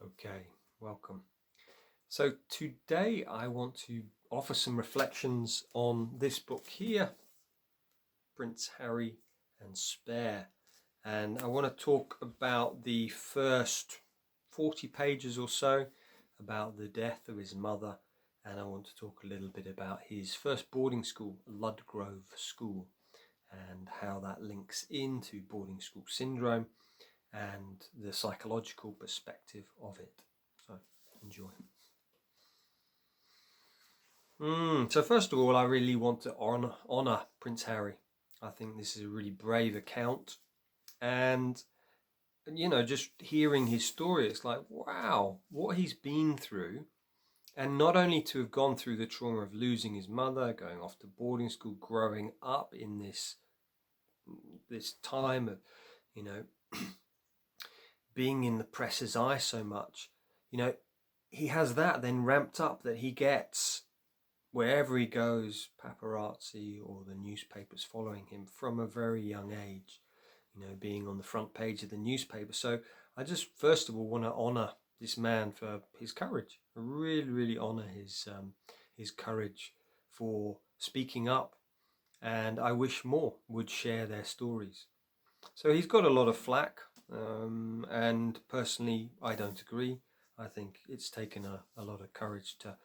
Okay, welcome. So today I want to offer some reflections on this book here, Prince Harry and Spare. And I want to talk about the first 40 pages or so, about the death of his mother. And I want to talk a little bit about his first boarding school, Ludgrove School, and how that links into boarding school syndrome and the psychological perspective of it. So enjoy. So first of all, I really want to honor Prince Harry. I think this is a really brave account, and just hearing his story, it's like, wow, what he's been through. And not only to have gone through the trauma of losing his mother, going off to boarding school, growing up in this time of being in the press's eye so much, he has that then ramped up, that he gets wherever he goes, paparazzi or the newspapers following him from a very young age, being on the front page of the newspaper. So I just first of all want to honor this man for his courage. I really, really honor his courage for speaking up, and I wish more would share their stories. So he's got a lot of flack, and personally I don't agree. I think it's taken a lot of courage to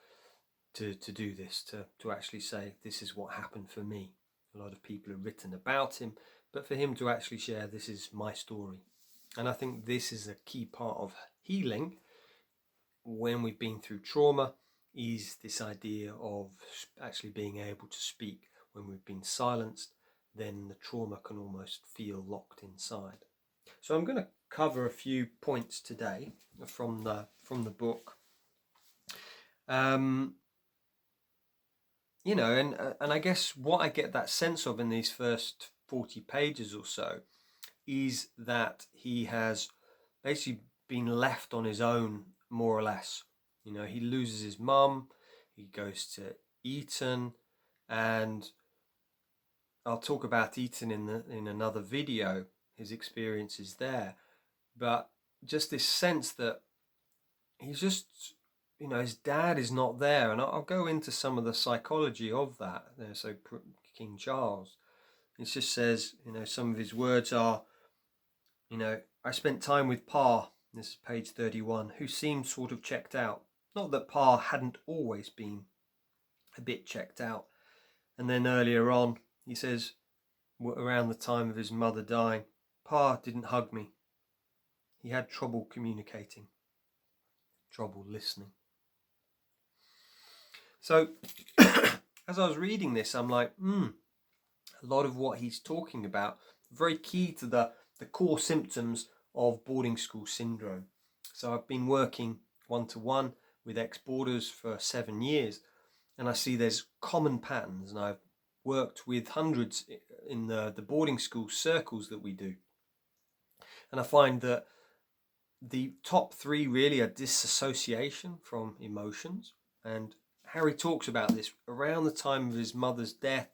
do this, to actually say this is what happened for me. A lot of people have written about him, but for him to actually share this is my story. And I think this is a key part of healing when we've been through trauma, is this idea of actually being able to speak. When we've been silenced, then the trauma can almost feel locked inside. So I'm going to cover a few points today from the book. And I guess what I get that sense of in these first 40 pages or so is that he has basically been left on his own, more or less. He loses his mum, he goes to Eton, and I'll talk about Eton in another video, his experiences there. But just this sense that he's just, his dad is not there. And I'll go into some of the psychology of that. So King Charles, it just says, some of his words are, I spent time with Pa, this is page 31, who seemed sort of checked out. Not that Pa hadn't always been a bit checked out. And then earlier on, he says, around the time of his mother dying, Pa didn't hug me. He had trouble communicating, trouble listening. So as I was reading this, I'm like, a lot of what he's talking about, very key to the core symptoms of boarding school syndrome. So I've been working one-to-one with ex-boarders for 7 years, and I see there's common patterns, and I've worked with hundreds in the boarding school circles that we do. And I find that the top three really are disassociation from emotions. And Harry talks about this around the time of his mother's death.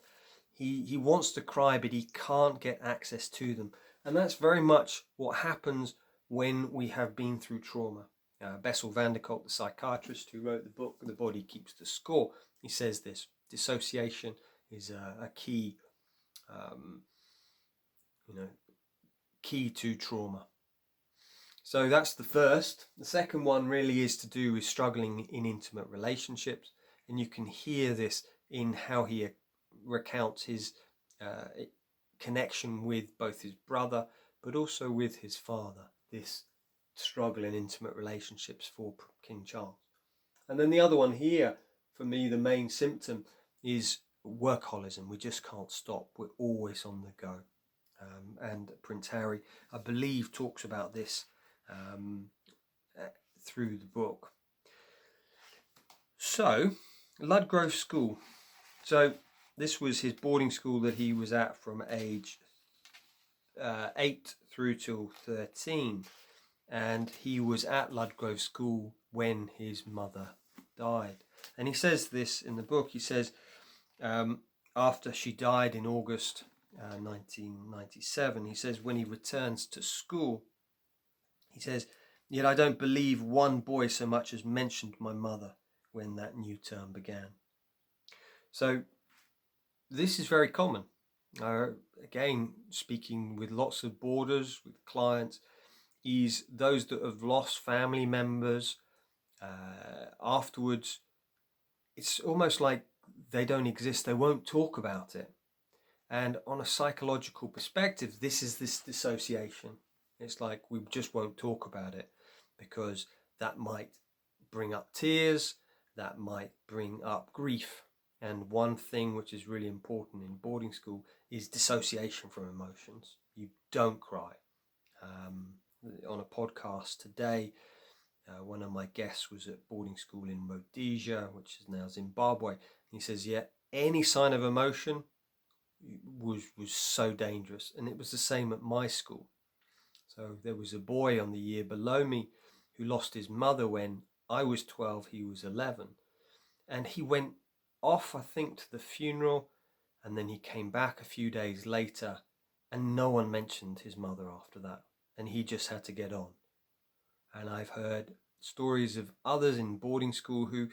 He wants to cry, but he can't get access to them. And that's very much what happens when we have been through trauma. Bessel van der Kolk, the psychiatrist who wrote the book, The Body Keeps the Score, he says this: dissociation is a key, key to trauma. So that's the first. The second one really is to do with struggling in intimate relationships. And you can hear this in how he recounts his connection with both his brother, but also with his father, this struggle in intimate relationships for King Charles. And then the other one here, for me, the main symptom is workaholism. We just can't stop. We're always on the go. And Prince Harry, I believe, talks about this through the book. So, Ludgrove School. So this was his boarding school that he was at from age 8 through till 13. And he was at Ludgrove School when his mother died. And he says this in the book. He says, after she died in August 1997, he says, when he returns to school, he says, Yet I don't believe one boy so much as mentioned my mother when that new term began. So this is very common. Again, speaking with lots of boarders, with clients, is those that have lost family members afterwards. It's almost like they don't exist. They won't talk about it. And on a psychological perspective, this is this dissociation. It's like we just won't talk about it because that might bring up tears, that might bring up grief. And one thing which is really important in boarding school is dissociation from emotions. You don't cry. On a podcast today, one of my guests was at boarding school in Rhodesia, which is now Zimbabwe. He says, yeah, any sign of emotion was so dangerous. And it was the same at my school. So there was a boy on the year below me who lost his mother when I was 12, he was 11. And he went off, I think, to the funeral, and then he came back a few days later, and no one mentioned his mother after that. And he just had to get on. And I've heard stories of others in boarding school who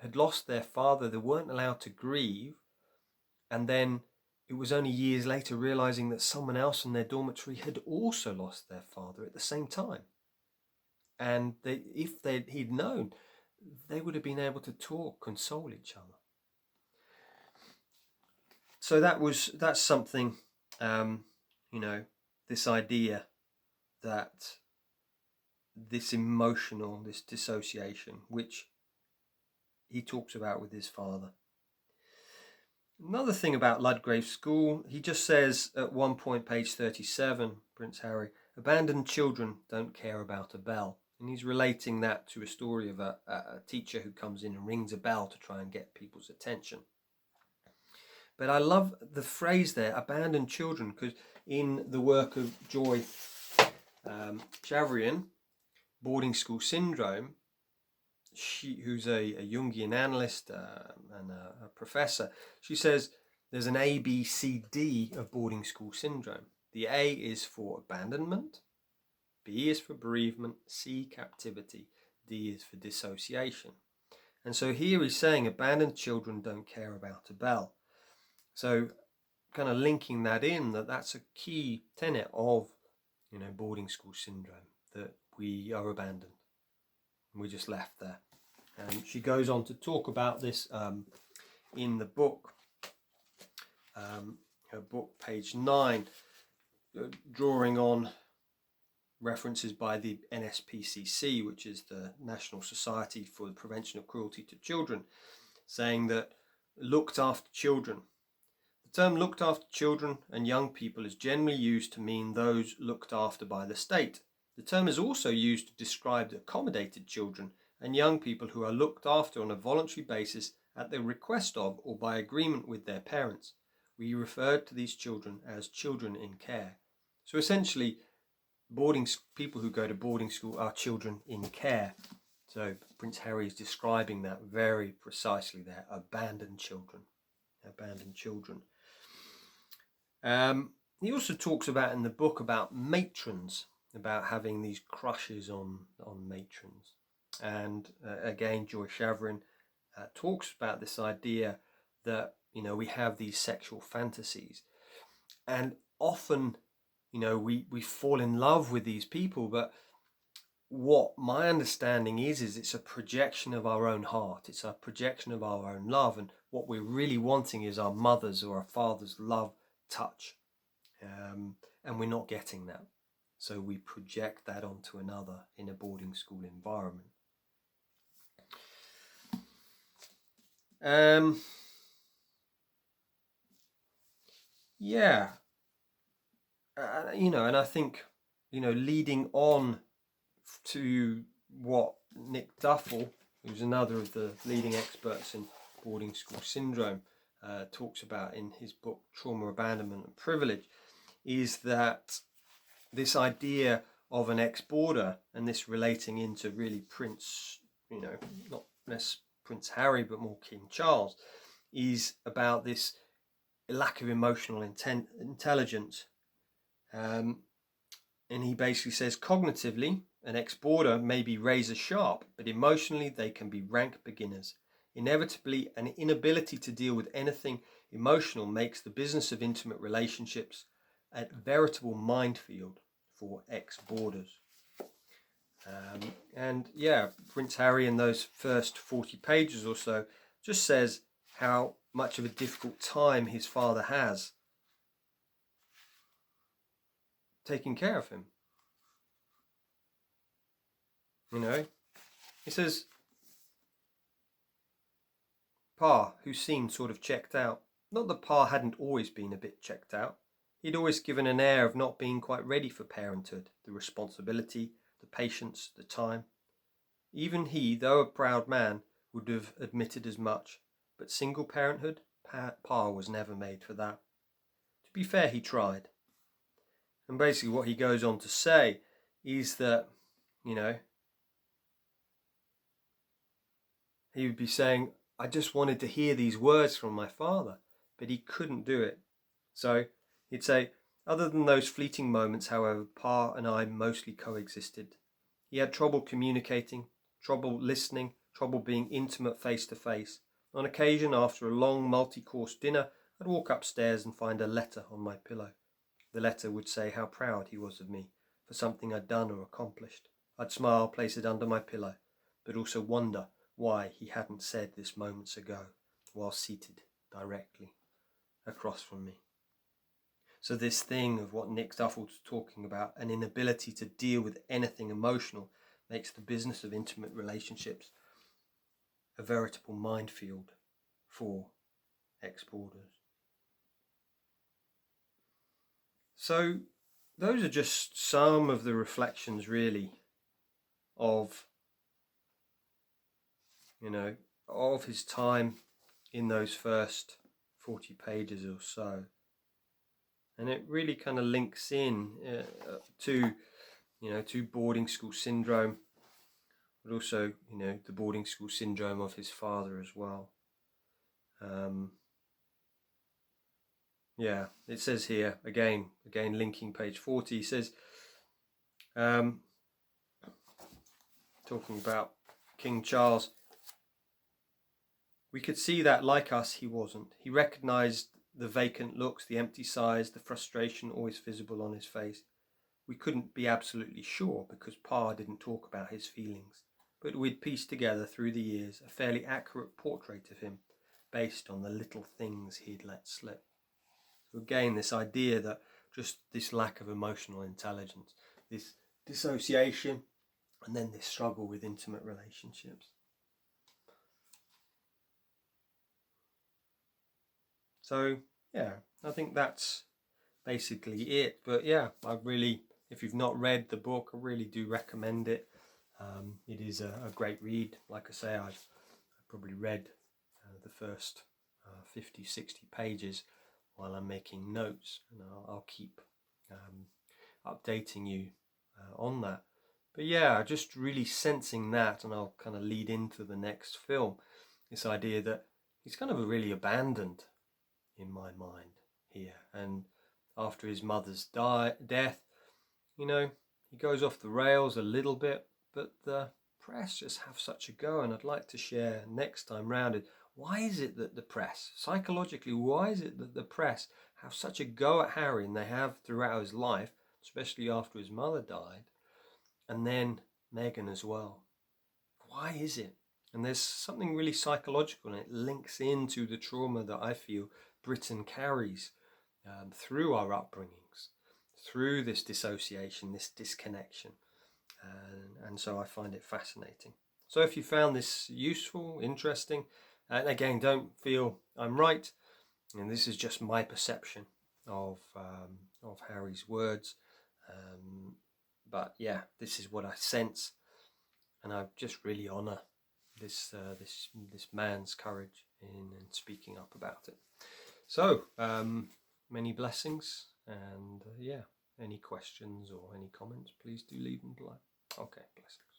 had lost their father. They weren't allowed to grieve. And then it was only years later realizing that someone else in their dormitory had also lost their father at the same time. And if he'd known, they would have been able to talk, console each other. So that's something, this idea that this dissociation, which he talks about with his father. Another thing about Ludgrave School, he just says at one point, page 37, Prince Harry, abandoned children don't care about a bell. And he's relating that to a story of a teacher who comes in and rings a bell to try and get people's attention. But I love the phrase there, abandoned children, because in the work of Joy Chavrian, Boarding School Syndrome, who's a Jungian analyst and a professor, she says there's an A, B, C, D of boarding school syndrome. The A is for abandonment, B is for bereavement, C, captivity, D is for dissociation. And so here he's saying abandoned children don't care about a bell. So kind of linking that in, that's a key tenet of, boarding school syndrome, that we are abandoned. We're just left there. And she goes on to talk about this in the book, her book, page 9, drawing on references by the NSPCC, which is the National Society for the Prevention of Cruelty to Children, saying that looked after children. The term looked after children and young people is generally used to mean those looked after by the state. The term is also used to describe the accommodated children and young people who are looked after on a voluntary basis at the request of or by agreement with their parents. We referred to these children as children in care. So essentially, people who go to boarding school are children in care. So Prince Harry is describing that very precisely there, abandoned children. He also talks about in the book about matrons, about having these crushes on matrons. And again, Joy Chavrin talks about this idea that, we have these sexual fantasies. And often, we fall in love with these people, but what my understanding is it's a projection of our own heart. It's a projection of our own love. And what we're really wanting is our mother's or our father's love, touch. And we're not getting that. So we project that onto another in a boarding school environment. And I think, leading on to what Nick Duffel, who's another of the leading experts in boarding school syndrome, talks about in his book, Trauma, Abandonment and Privilege, is that this idea of an ex-boarder, and this relating into really Prince, not less Prince Harry, but more King Charles, is about this lack of emotional intelligence. And he basically says, cognitively, an ex-boarder may be razor sharp, but emotionally they can be rank beginners. Inevitably, an inability to deal with anything emotional makes the business of intimate relationships a veritable minefield for ex-boarders. And yeah, Prince Harry in those first 40 pages or so just says how much of a difficult time his father has taking care of him. You know, he says, Pa, who seemed sort of checked out. Not that Pa hadn't always been a bit checked out. He'd always given an air of not being quite ready for parenthood, the responsibility, the patience, the time. Even he, though a proud man, would have admitted as much. But single parenthood, Pa was never made for that. To be fair, he tried. And basically what he goes on to say is that, you know, he would be saying, I just wanted to hear these words from my father, but he couldn't do it. So he'd say, other than those fleeting moments, however, Pa and I mostly coexisted. He had trouble communicating, trouble listening, trouble being intimate face to face. On occasion, after a long multi-course dinner, I'd walk upstairs and find a letter on my pillow. The letter would say how proud he was of me for something I'd done or accomplished. I'd smile, place it under my pillow, but also wonder why he hadn't said this moments ago while seated directly across from me. So this thing of what Nick Duffield's talking about, an inability to deal with anything emotional, makes the business of intimate relationships a veritable minefield for ex-boarders. So those are just some of the reflections really of, you know, of his time in those first 40 pages or so. And it really kind of links in to, you know, to boarding school syndrome, but also, you know, the boarding school syndrome of his father as well. Yeah, it says here, again linking page 40, he says, talking about King Charles, we could see that, like us, he wasn't. He recognised the vacant looks, the empty sighs, the frustration always visible on his face. We couldn't be absolutely sure because Pa didn't talk about his feelings, but we'd pieced together through the years a fairly accurate portrait of him based on the little things he'd let slip. So again, this idea that just this lack of emotional intelligence, this dissociation, and then this struggle with intimate relationships. So yeah, I think that's basically it. But yeah, I really, if you've not read the book, I really do recommend it. It is a great read. Like I say, I've probably read the first 50, 60 pages while I'm making notes, and I'll keep updating you on that. But yeah, just really sensing that, and I'll kind of lead into the next film, this idea that he's kind of really abandoned in my mind here. And after his mother's death, you know, he goes off the rails a little bit, but the press just have such a go. And I'd like to share next time round it, why is it that the press, psychologically, why is it that the press have such a go at Harry, and they have throughout his life, especially after his mother died, and then Meghan as well? Why is it? And there's something really psychological, and it links into the trauma that I feel Britain carries through our upbringings, through this dissociation, this disconnection. And so I find it fascinating. So if you found this useful, interesting, and again, don't feel I'm right, and this is just my perception of Harry's words. But yeah, this is what I sense, and I just really honour this man's courage in speaking up about it. So many blessings, and yeah, any questions or any comments, please do leave them below. Okay, blessings.